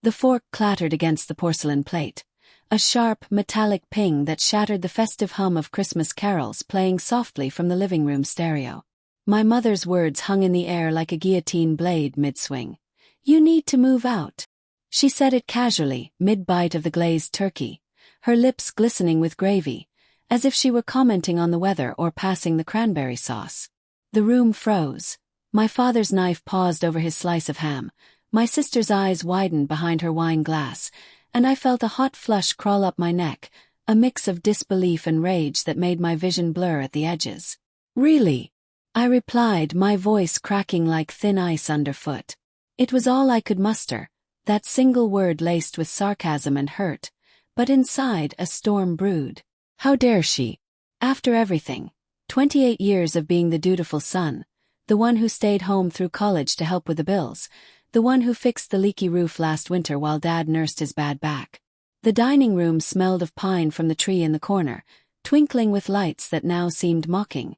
The fork clattered against the porcelain plate, a sharp, metallic ping that shattered the festive hum of Christmas carols playing softly from the living room stereo. My mother's words hung in the air like a guillotine blade mid-swing. "You need to move out." She said it casually, mid-bite of the glazed turkey, her lips glistening with gravy, as if she were commenting on the weather or passing the cranberry sauce. The room froze. My father's knife paused over his slice of ham, my sister's eyes widened behind her wine glass, and I felt a hot flush crawl up my neck, a mix of disbelief and rage that made my vision blur at the edges. "Really?" I replied, my voice cracking like thin ice underfoot. It was all I could muster, that single word laced with sarcasm and hurt, but inside a storm brewed. How dare she? After everything, 28 years of being the dutiful son, the one who stayed home through college to help with the bills, the one who fixed the leaky roof last winter while Dad nursed his bad back. The dining room smelled of pine from the tree in the corner, twinkling with lights that now seemed mocking,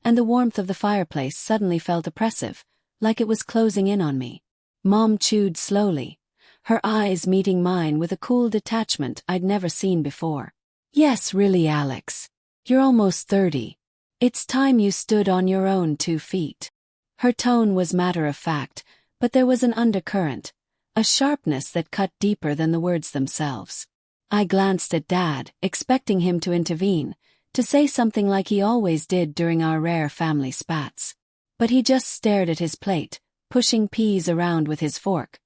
and the warmth of the fireplace suddenly felt oppressive, like it was closing in on me. Mom chewed slowly, her eyes meeting mine with a cool detachment I'd never seen before. "Yes, really, Alex. You're almost 30. It's time you stood on your own 2 feet. Her tone was matter-of-fact, but there was an undercurrent, a sharpness that cut deeper than the words themselves. I glanced at Dad, expecting him to intervene, to say something like he always did during our rare family spats. But he just stared at his plate, pushing peas around with his fork.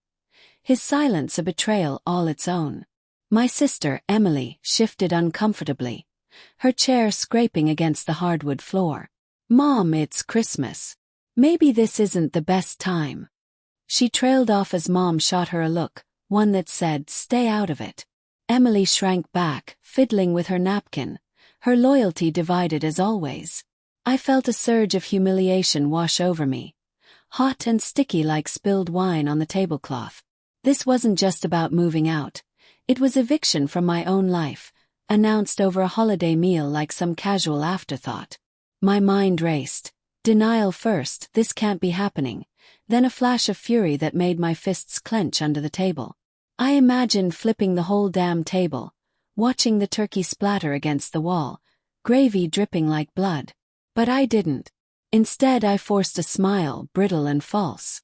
His silence a betrayal all its own. My sister, Emily, shifted uncomfortably, her chair scraping against the hardwood floor. "Mom, it's Christmas. Maybe this isn't the best time." She trailed off as Mom shot her a look, one that said, "Stay out of it." Emily shrank back, fiddling with her napkin, her loyalty divided as always. I felt a surge of humiliation wash over me, hot and sticky like spilled wine on the tablecloth. This wasn't just about moving out. It was eviction from my own life, announced over a holiday meal like some casual afterthought. My mind raced. Denial first, this can't be happening, then a flash of fury that made my fists clench under the table. I imagined flipping the whole damn table, watching the turkey splatter against the wall, gravy dripping like blood. But I didn't. Instead I forced a smile, brittle and false.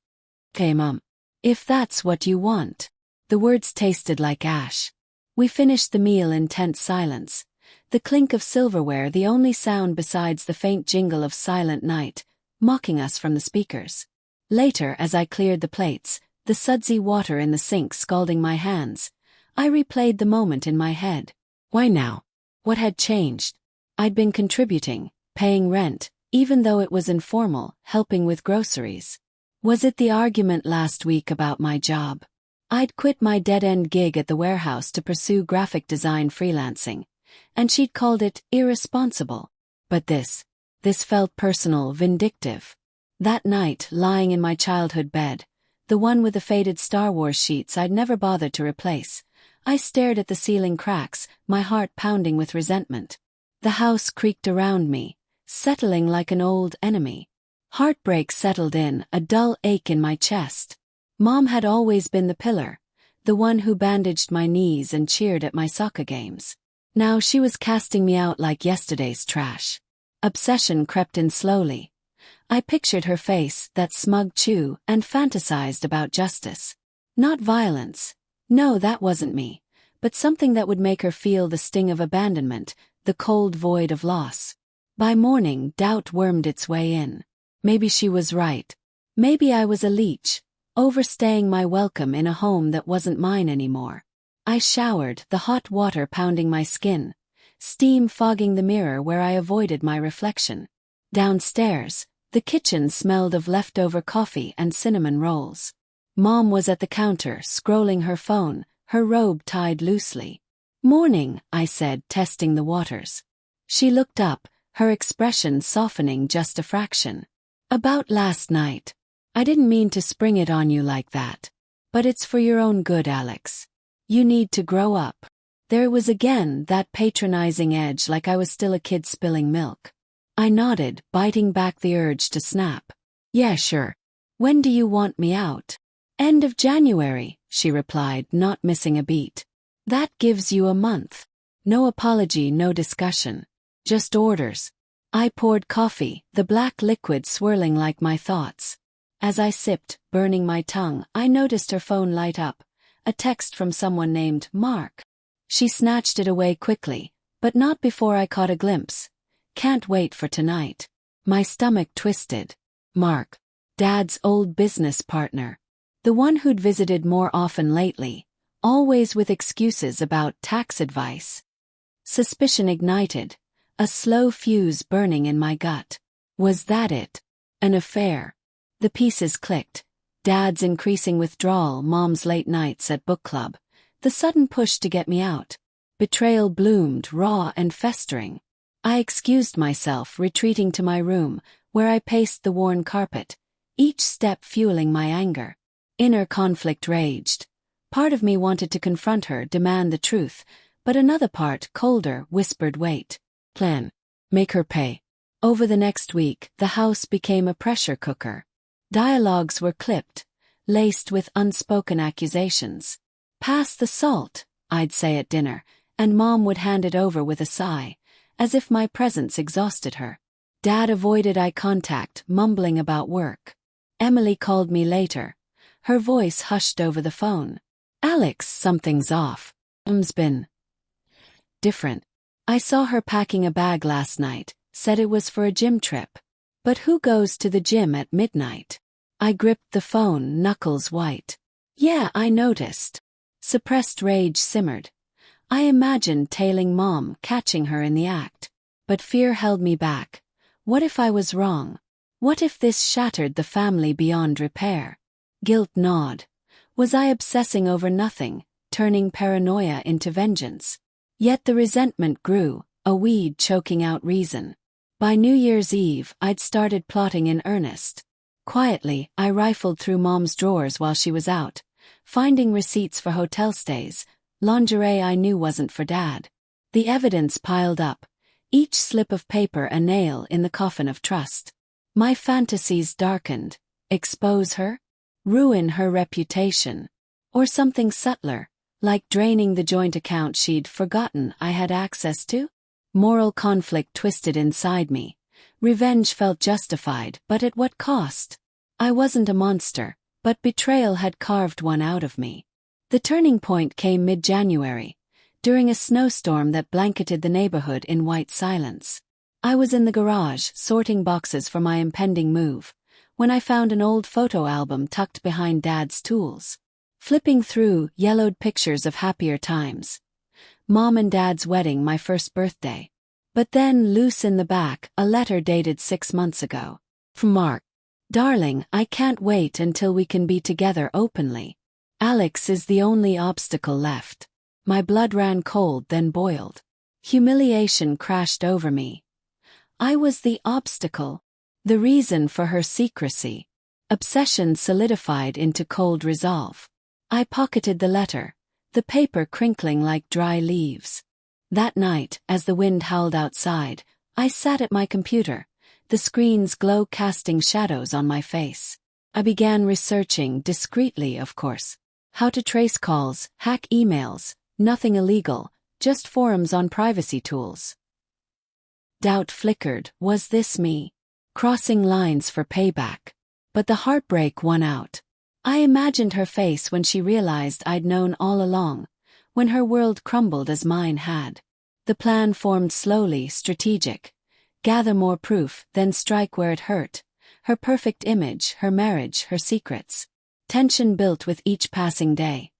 "Okay, Mom. If that's what you want." The words tasted like ash. We finished the meal in tense silence, the clink of silverware the only sound besides the faint jingle of Silent Night, mocking us from the speakers. Later, as I cleared the plates, the sudsy water in the sink scalding my hands, I replayed the moment in my head. Why now? What had changed? I'd been contributing, paying rent, even though it was informal, helping with groceries. Was it the argument last week about my job? I'd quit my dead-end gig at the warehouse to pursue graphic design freelancing, and she'd called it irresponsible. But this felt personal, vindictive. That night, lying in my childhood bed, the one with the faded Star Wars sheets I'd never bothered to replace, I stared at the ceiling cracks, my heart pounding with resentment. The house creaked around me, settling like an old enemy. Heartbreak settled in, a dull ache in my chest. Mom had always been the pillar, the one who bandaged my knees and cheered at my soccer games. Now she was casting me out like yesterday's trash. Obsession crept in slowly. I pictured her face, that smug chew, and fantasized about justice. Not violence. No, that wasn't me. But something that would make her feel the sting of abandonment, the cold void of loss. By morning, doubt wormed its way in. Maybe she was right. Maybe I was a leech, overstaying my welcome in a home that wasn't mine anymore. I showered, the hot water pounding my skin, steam fogging the mirror where I avoided my reflection. Downstairs, the kitchen smelled of leftover coffee and cinnamon rolls. Mom was at the counter, scrolling her phone, her robe tied loosely. "Morning," I said, testing the waters. She looked up, her expression softening just a fraction. "About last night. I didn't mean to spring it on you like that. But it's for your own good, Alex. You need to grow up." There was again that patronizing edge, like I was still a kid spilling milk. I nodded, biting back the urge to snap. "Yeah, sure. When do you want me out?" End of January, she replied, not missing a beat. That gives you a month. No apology, no discussion. Just orders. I poured coffee, the black liquid swirling like my thoughts. As I sipped, burning my tongue, I noticed her phone light up. A text from someone named Mark. She snatched it away quickly, but not before I caught a glimpse. Can't wait for tonight. My stomach twisted. Mark. Dad's old business partner. The one who'd visited more often lately, always with excuses about tax advice. Suspicion ignited, a slow fuse burning in my gut. Was that it? An affair? The pieces clicked. Dad's increasing withdrawal, Mom's late nights at book club, the sudden push to get me out. Betrayal bloomed, raw and festering. I excused myself, retreating to my room, where I paced the worn carpet, each step fueling my anger. Inner conflict raged. Part of me wanted to confront her, demand the truth, but another part, colder, whispered, wait. Plan. Make her pay. Over the next week, the house became a pressure cooker. Dialogues were clipped, laced with unspoken accusations. Pass the salt, I'd say at dinner, and Mom would hand it over with a sigh, as if my presence exhausted her. Dad avoided eye contact, mumbling about work. Emily called me later. Her voice hushed over the phone. Alex, something's off. Mom's been different. I saw her packing a bag last night, said it was for a gym trip. But who goes to the gym at midnight? I gripped the phone, knuckles white. Yeah, I noticed. Suppressed rage simmered. I imagined tailing Mom, catching her in the act. But fear held me back. What if I was wrong? What if this shattered the family beyond repair? Guilt gnawed. Was I obsessing over nothing, turning paranoia into vengeance? Yet the resentment grew, a weed choking out reason. By New Year's Eve, I'd started plotting in earnest. Quietly, I rifled through Mom's drawers while she was out, finding receipts for hotel stays, lingerie I knew wasn't for Dad. The evidence piled up, each slip of paper a nail in the coffin of trust. My fantasies darkened. Expose her? Ruin her reputation? Or something subtler, like draining the joint account she'd forgotten I had access to? Moral conflict twisted inside me. Revenge felt justified, but at what cost? I wasn't a monster, but betrayal had carved one out of me. The turning point came mid-January, during a snowstorm that blanketed the neighborhood in white silence. I was in the garage, sorting boxes for my impending move, when I found an old photo album tucked behind Dad's tools. Flipping through, yellowed pictures of happier times. Mom and Dad's wedding, my first birthday. But then, loose in the back, a letter dated 6 months ago. From Mark. Darling, I can't wait until we can be together openly. Alex is the only obstacle left. My blood ran cold, then boiled. Humiliation crashed over me. I was the obstacle. The reason for her secrecy. Obsession solidified into cold resolve. I pocketed the letter, the paper crinkling like dry leaves. That night, as the wind howled outside, I sat at my computer, the screen's glow casting shadows on my face. I began researching, discreetly of course, how to trace calls, hack emails, nothing illegal, just forums on privacy tools. Doubt flickered, was this me? Crossing lines for payback. But the heartbreak won out. I imagined her face when she realized I'd known all along, when her world crumbled as mine had. The plan formed slowly, strategic. Gather more proof, then strike where it hurt. Her perfect image, her marriage, her secrets. Tension built with each passing day.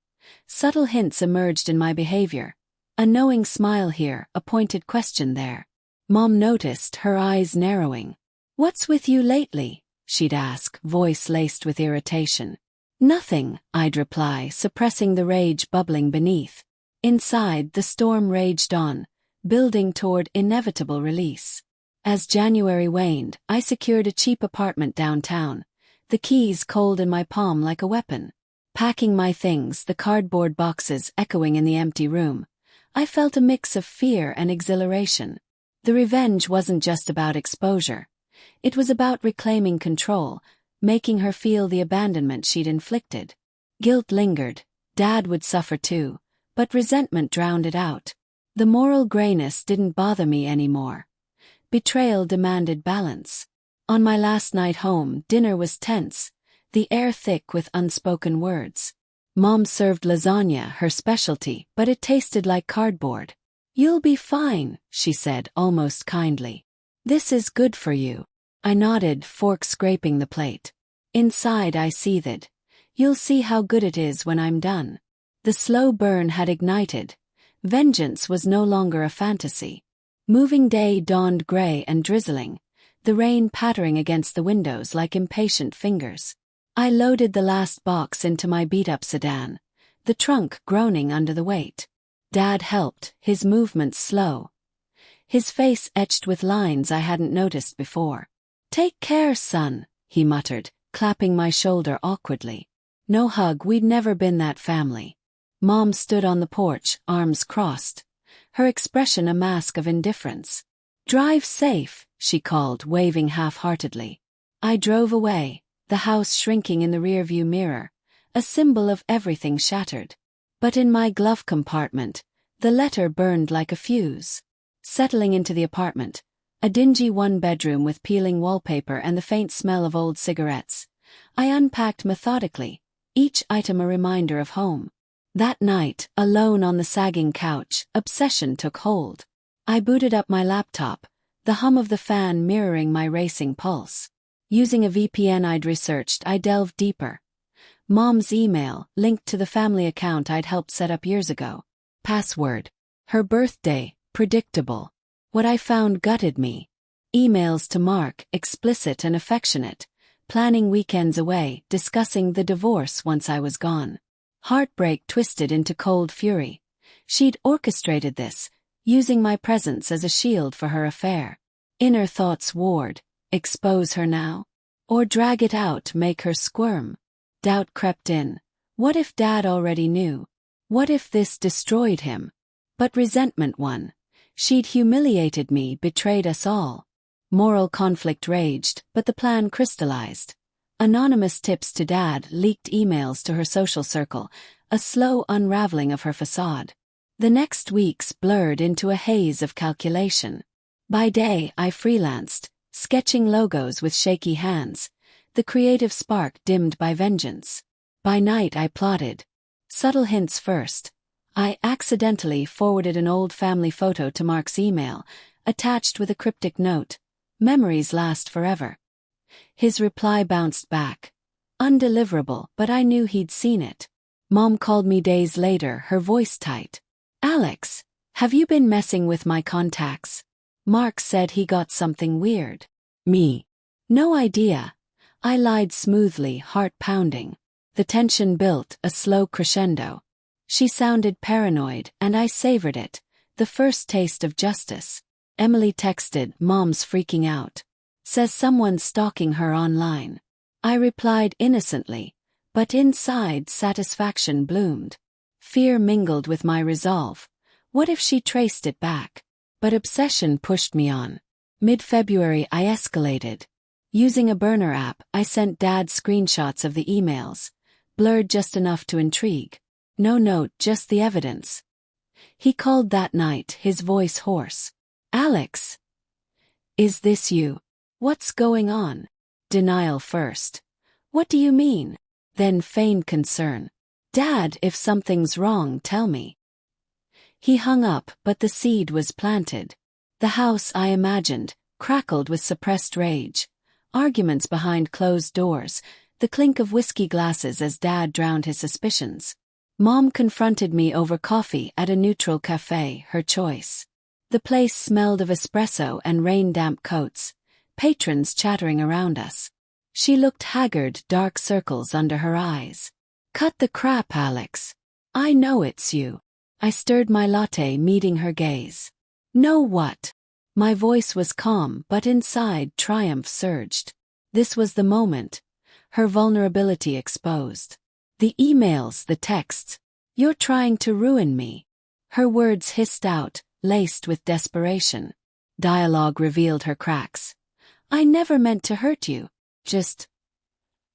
Subtle hints emerged in my behavior. A knowing smile here, a pointed question there. Mom noticed, her eyes narrowing. "What's with you lately?" she'd ask, voice laced with irritation. "Nothing," I'd reply, suppressing the rage bubbling beneath. Inside, the storm raged on, building toward inevitable release. As January waned, I secured a cheap apartment downtown, the keys cold in my palm like a weapon. Packing my things, the cardboard boxes echoing in the empty room, I felt a mix of fear and exhilaration. The revenge wasn't just about exposure. It was about reclaiming control, making her feel the abandonment she'd inflicted. Guilt lingered. Dad would suffer too, but resentment drowned it out. The moral grayness didn't bother me anymore. Betrayal demanded balance. On my last night home, dinner was tense, the air thick with unspoken words. Mom served lasagna, her specialty, but it tasted like cardboard. "You'll be fine," she said, almost kindly. "This is good for you." I nodded, fork scraping the plate. Inside I seethed. "You'll see how good it is when I'm done." The slow burn had ignited. Vengeance was no longer a fantasy. Moving day dawned gray and drizzling, the rain pattering against the windows like impatient fingers. I loaded the last box into my beat-up sedan, the trunk groaning under the weight. Dad helped, his movements slow. His face etched with lines I hadn't noticed before. "Take care, son," he muttered, clapping my shoulder awkwardly. No hug, we'd never been that family. Mom stood on the porch, arms crossed, her expression a mask of indifference. "Drive safe," she called, waving half-heartedly. I drove away, the house shrinking in the rearview mirror, a symbol of everything shattered. But in my glove compartment, the letter burned like a fuse. Settling into the apartment, a dingy one-bedroom with peeling wallpaper and the faint smell of old cigarettes, I unpacked methodically, each item a reminder of home. That night, alone on the sagging couch, obsession took hold. I booted up my laptop, the hum of the fan mirroring my racing pulse. Using a VPN I'd researched, I delved deeper. Mom's email, linked to the family account I'd helped set up years ago. Password. Her birthday, predictable. What I found gutted me. Emails to Mark, explicit and affectionate, planning weekends away, discussing the divorce once I was gone. Heartbreak twisted into cold fury. She'd orchestrated this, using my presence as a shield for her affair. Inner thoughts warred. Expose her now? Or drag it out, make her squirm? Doubt crept in. What if Dad already knew? What if this destroyed him? But resentment won. She'd humiliated me, betrayed us all. Moral conflict raged, but the plan crystallized. Anonymous tips to Dad, leaked emails to her social circle, a slow unraveling of her facade. The next weeks blurred into a haze of calculation. By day, I freelanced, sketching logos with shaky hands, the creative spark dimmed by vengeance. By night I plotted. Subtle hints first. I accidentally forwarded an old family photo to Mark's email, attached with a cryptic note. "Memories last forever." His reply bounced back. Undeliverable, but I knew he'd seen it. Mom called me days later, her voice tight. "Alex, have you been messing with my contacts? Mark said he got something weird." Me. "No idea." I lied smoothly, heart pounding. The tension built, a slow crescendo. She sounded paranoid, and I savored it, the first taste of justice. Emily texted, "Mom's freaking out. Says someone's stalking her online." I replied innocently, but inside satisfaction bloomed. Fear mingled with my resolve. What if she traced it back? But obsession pushed me on. Mid-February I escalated. Using a burner app, I sent Dad screenshots of the emails, blurred just enough to intrigue. No note, just the evidence. He called that night, his voice hoarse. "Alex, is this you? What's going on?" Denial first. "What do you mean?" Then feigned concern. "Dad, if something's wrong, tell me." He hung up, but the seed was planted. The house, I imagined, crackled with suppressed rage. Arguments behind closed doors, the clink of whiskey glasses as Dad drowned his suspicions. Mom confronted me over coffee at a neutral cafe, her choice. The place smelled of espresso and rain-damp coats, patrons chattering around us. She looked haggard, dark circles under her eyes. "Cut the crap, Alex. I know it's you." I stirred my latte, meeting her gaze. "Know what?" My voice was calm, but inside triumph surged. This was the moment. Her vulnerability exposed. "The emails, the texts. You're trying to ruin me." Her words hissed out, laced with desperation. Dialogue revealed her cracks. "I never meant to hurt you. Just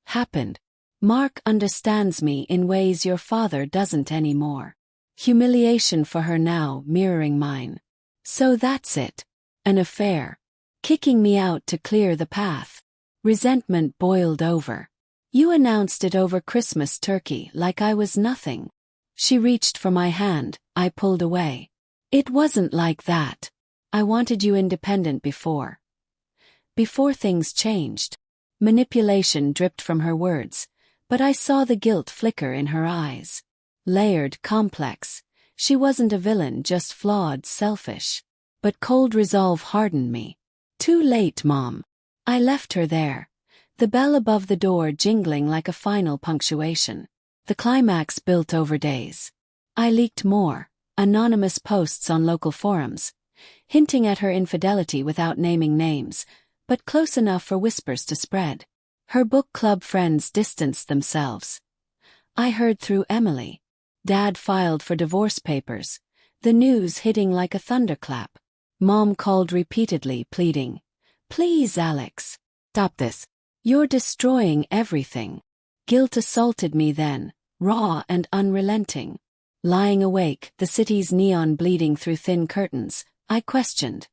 happened." Mark understands me in ways your father doesn't anymore. Humiliation for her now mirroring mine. So that's it. An affair. Kicking me out to clear the path. Resentment boiled over. You announced it over Christmas turkey like I was nothing. She reached for my hand, I pulled away. It wasn't like that. I wanted you independent before. Before things changed. Manipulation dripped from her words, but I saw the guilt flicker in her eyes. Layered, complex. She wasn't a villain, just flawed, selfish. But cold resolve hardened me. Too late, Mom. I left her there. The bell above the door jingling like a final punctuation. The climax built over days. I leaked more, anonymous posts on local forums, hinting at her infidelity without naming names, but close enough for whispers to spread. Her book club friends distanced themselves. I heard through Emily. Dad filed for divorce papers, the news hitting like a thunderclap. Mom called repeatedly, pleading, "Please, Alex, stop this. You're destroying everything." Guilt assaulted me then, raw and unrelenting. Lying awake, the city's neon bleeding through thin curtains, I questioned,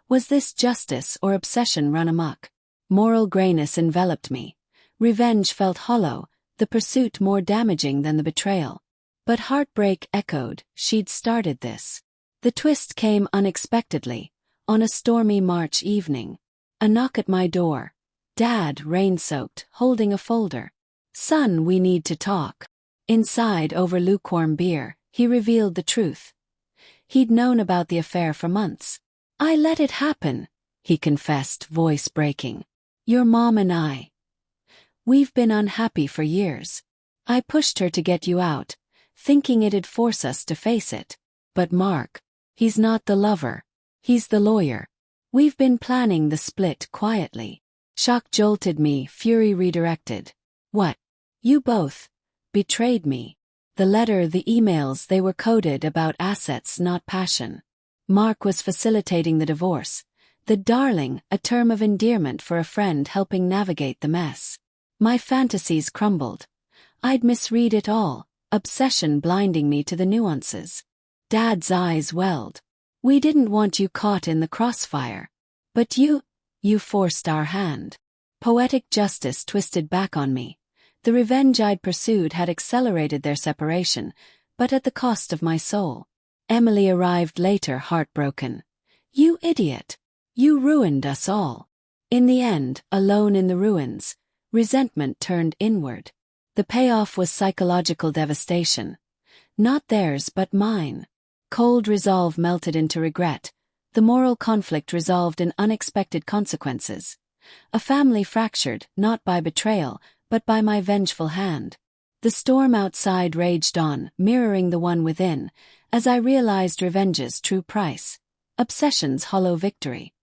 was this justice or obsession run amok? Moral grayness enveloped me. Revenge felt hollow, the pursuit more damaging than the betrayal. But heartbreak echoed, she'd started this. The twist came unexpectedly, on a stormy March evening. A knock at my door. Dad, rain-soaked, holding a folder. "Son, we need to talk." Inside, over lukewarm beer, he revealed the truth. He'd known about the affair for months. "I let it happen," he confessed, voice breaking. "Your mom and we've been unhappy for years. I pushed her to get you out, thinking it'd force us to face it. But Mark, he's not the lover. He's the lawyer. We've been planning the split quietly." Shock jolted me, fury redirected. "What? You both betrayed me." The letter, the emails, they were coded about assets, not passion. Mark was facilitating the divorce. The darling, a term of endearment for a friend helping navigate the mess. My fantasies crumbled. I'd misread it all, obsession blinding me to the nuances. Dad's eyes welled. "We didn't want you caught in the crossfire. But you forced our hand." Poetic justice twisted back on me. The revenge I'd pursued had accelerated their separation, but at the cost of my soul. Emily arrived later, heartbroken. "You idiot. You ruined us all." In the end, alone in the ruins, resentment turned inward. The payoff was psychological devastation. Not theirs but mine. Cold resolve melted into regret. The moral conflict resolved in unexpected consequences. A family fractured, not by betrayal, but by my vengeful hand. The storm outside raged on, mirroring the one within, as I realized revenge's true price. Obsession's hollow victory.